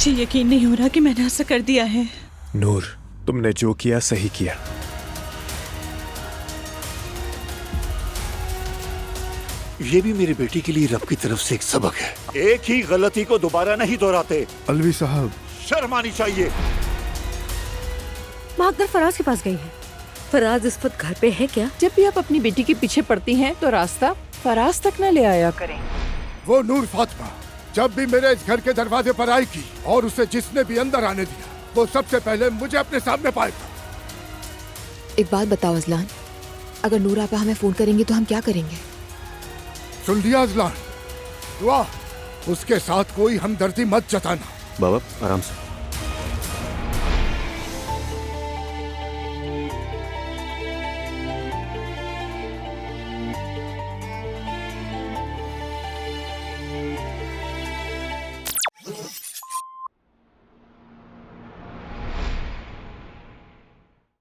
मुझे यकीन नहीं हो रहा कि मैंने ऐसा कर दिया है। नूर, तुमने जो किया सही किया। ये भी मेरी बेटी के लिए रब की तरफ से एक सबक है। एक ही गलती को दोबारा नहीं दोहराते। अलवी साहब, शर्म आनी चाहिए। माँ अक्तर फराज के पास गई है। फराज इस वक्त घर पे है क्या? जब भी आप अपनी बेटी के पीछे पड़ती हैं तो रास्ता फराज तक न ले आया करें। वो नूर फातिमा जब भी मेरे इस घर के दरवाजे पर आएगी और उसे जिसने भी अंदर आने दिया, वो सबसे पहले मुझे अपने सामने पाएगा। एक बात बताओ अजलान, अगर नूर आपा हमें फोन करेंगे तो हम क्या करेंगे? सुन लिया अजलान, दुआ उसके साथ कोई हमदर्दी मत जताना। बाबा आराम से।